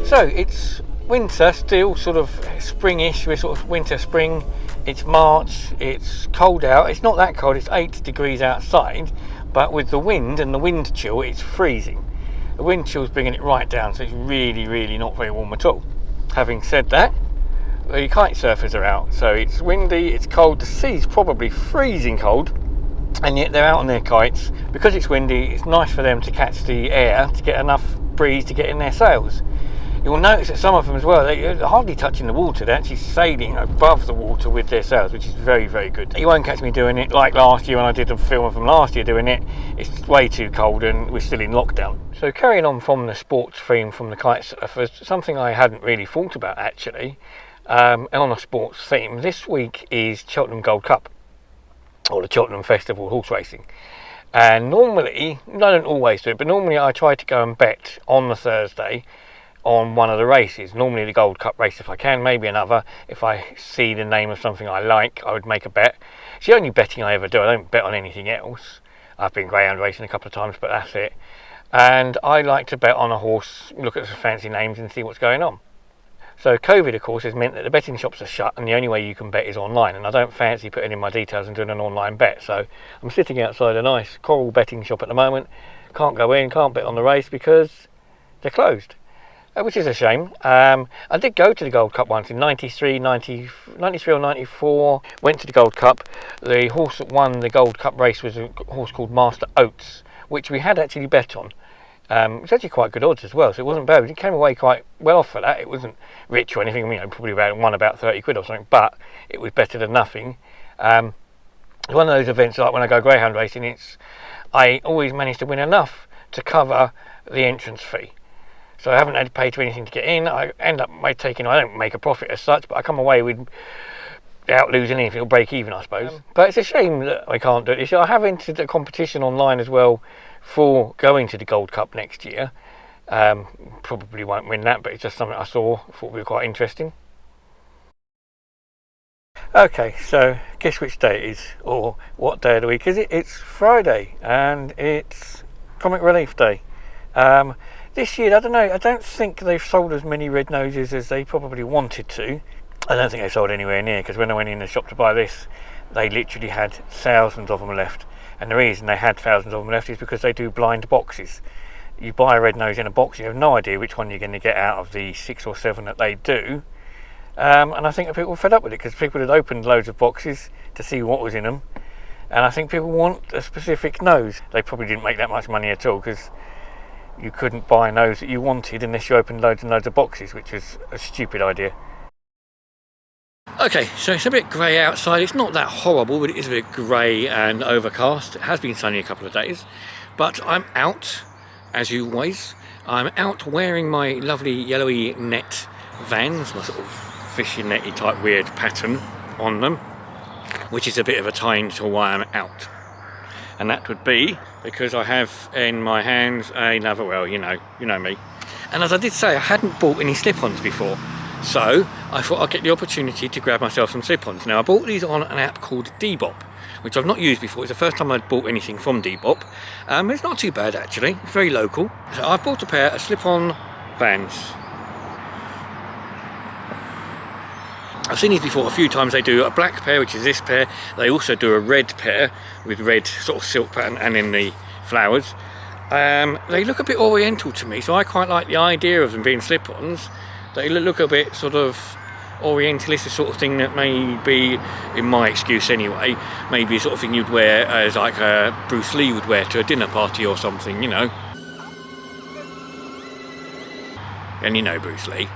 So it's winter still, sort of springish. We're sort of winter spring. It's March, it's cold out. It's not that cold, it's 8 degrees outside, but with the wind and the wind chill, it's freezing. The wind chill's bringing it right down, so it's really not very warm at all. Having said that, the kite surfers are out, so it's windy, it's cold, the sea's probably freezing cold, and yet they're out on their kites. Because it's windy, it's nice for them to catch the air, to get enough breeze to get in their sails. You'll notice that some of them as well, they're hardly touching the water, they're actually sailing above the water with their sails, which is very good. You won't catch me doing it like last year when I did a film of them last year doing it. It's way too cold and we're still in lockdown. So carrying on from the sports theme from the kite surfers, something I hadn't really thought about actually, on a sports theme, this week is Cheltenham Gold Cup, or the Cheltenham Festival horse racing. And normally, I don't always do it, but normally I try to go and bet on the Thursday on one of the races, normally the Gold Cup race if I can, maybe another. If I see the name of something I like, I would make a bet. It's the only betting I ever do. I don't bet on anything else. I've been greyhound racing a couple of times, but that's it. And I like to bet on a horse, look at some fancy names and see what's going on. So COVID, of course, has meant that the betting shops are shut and the only way you can bet is online, and I don't fancy putting in my details and doing an online bet. So I'm sitting outside a nice Coral betting shop at the moment. Can't go in, can't bet on the race because they're closed. Which is a shame. I did go to the Gold Cup once in 93 or 94. Went to the Gold Cup. The horse that won the Gold Cup race was a horse called Master Oates, which we had actually bet on. It was actually quite good odds as well, so it wasn't bad. It came away quite well off for that. It wasn't rich or anything, probably won about 30 quid or something, but it was better than nothing. It's one of those events like when I go greyhound racing, I always manage to win enough to cover the entrance fee. So I haven't had to pay to anything to get in. I end up I don't make a profit as such, but I come away without losing anything. It'll break even, I suppose. But it's a shame that I can't do it this year. I have entered a competition online as well for going to the Gold Cup next year. Probably won't win that, but it's just something I thought would be quite interesting. Okay, so guess which day it is, or what day of the week is it? It's Friday, and it's Comic Relief Day. This year, I don't know, I don't think they've sold as many red noses as they probably wanted to. I don't think they sold anywhere near, because when I went in the shop to buy this, they literally had thousands of them left. And the reason they had thousands of them left is because they do blind boxes. You buy a red nose in a box, you have no idea which one you're going to get out of the 6 or 7 that they do. And I think that people were fed up with it, because people had opened loads of boxes to see what was in them. And I think people want a specific nose. They probably didn't make that much money at all, because you couldn't buy a nose that you wanted unless you opened loads and loads of boxes, which was a stupid idea. Okay, so it's a bit grey outside. It's not that horrible, but it is a bit grey and overcast. It has been sunny a couple of days, but I'm out, as you always. I'm out wearing my lovely yellowy net Vans, my sort of fishing netty type weird pattern on them, which is a bit of a tie into why I'm out. And that would be because I have in my hands another, well, you know me. And as I did say, I hadn't bought any slip-ons before, so I thought I'd get the opportunity to grab myself some slip-ons. Now, I bought these on an app called Dbop, which I've not used before. It's the first time I'd bought anything from Dbop. It's not too bad actually, it's very local. So I've bought a pair of slip-on Vans. I've seen these before a few times. They do a black pair, which is this pair. They also do a red pair with red sort of silk pattern and in the flowers. They look a bit oriental to me, so I quite like the idea of them being slip-ons. They look a bit sort of orientalist, the sort of thing that may be, in my excuse anyway, maybe the sort of thing you'd wear as like Bruce Lee would wear to a dinner party or something, you know. And you know Bruce Lee.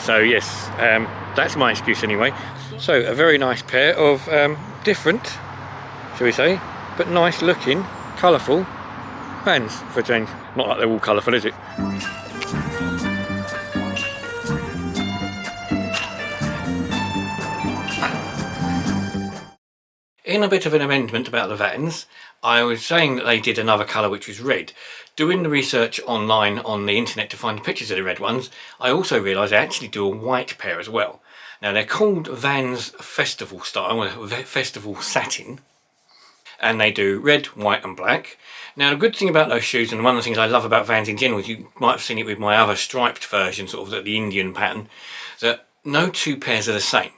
So yes, that's my excuse anyway. So a very nice pair of different, shall we say, but nice looking, colourful Vans for a change. Not like they're all colourful, is it? In a bit of an amendment about the Vans, I was saying that they did another colour which was red. Doing the research online on the internet to find pictures of the red ones, I also realised they actually do a white pair as well. Now they're called Vans Festival Style, or Festival Satin, and they do red, white and black. Now the good thing about those shoes, and one of the things I love about Vans in general, is you might have seen it with my other striped version, sort of the Indian pattern, that no two pairs are the same.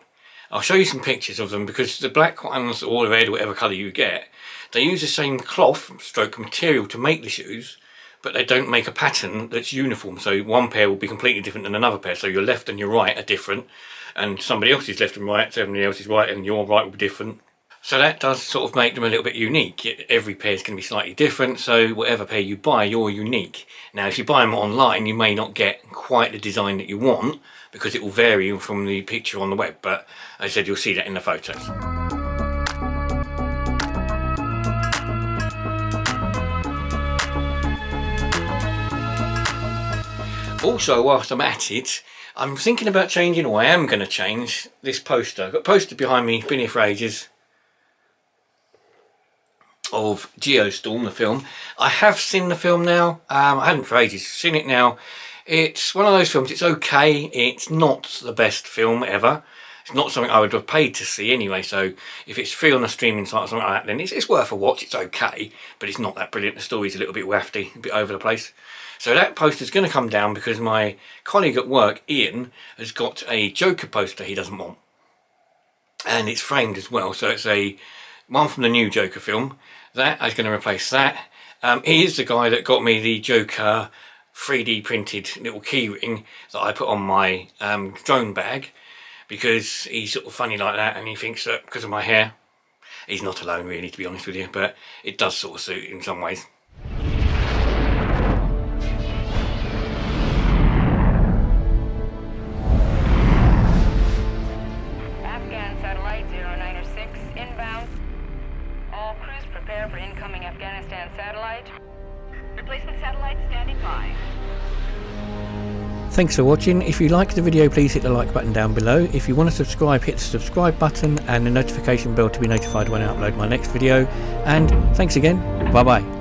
I'll show you some pictures of them, because the black ones or the red, whatever colour you get, they use the same cloth stroke material to make the shoes, but they don't make a pattern that's uniform. So one pair will be completely different than another pair. So your left and your right are different, and somebody else's left and right, somebody else's right and your right will be different. So that does sort of make them a little bit unique. Every pair is going to be slightly different, so whatever pair you buy, you're unique. Now if you buy them online, you may not get quite the design that you want, because it will vary from the picture on the web, but as I said, you'll see that in the photos. Also, whilst I'm at it, I'm thinking about changing, or I am going to change, this poster. I've got a poster behind me, been here for ages, of Geostorm, the film. I have seen the film now. I haven't for ages, seen it now. It's one of those films, it's okay, it's not the best film ever. It's not something I would have paid to see anyway, so if it's free on a streaming site or something like that, then it's worth a watch. It's okay, but it's not that brilliant. The story's a little bit wafty, a bit over the place. So that poster's going to come down because my colleague at work, Ian, has got a Joker poster he doesn't want. And it's framed as well, so it's a one from the new Joker film. That is going to replace that. He is the guy that got me the Joker 3D printed little keyring that I put on my drone bag, because he's sort of funny like that, and he thinks that because of my hair, he's not alone really, to be honest with you, but it does sort of suit in some ways. Afghan satellite 0906 inbound. All crews prepare for incoming Afghanistan satellite. Replacement satellite standing by. Thanks for watching. If you liked the video, please hit the like button down below. If you want to subscribe, hit the subscribe button and the notification bell to be notified when I upload my next video. And thanks again. Bye bye.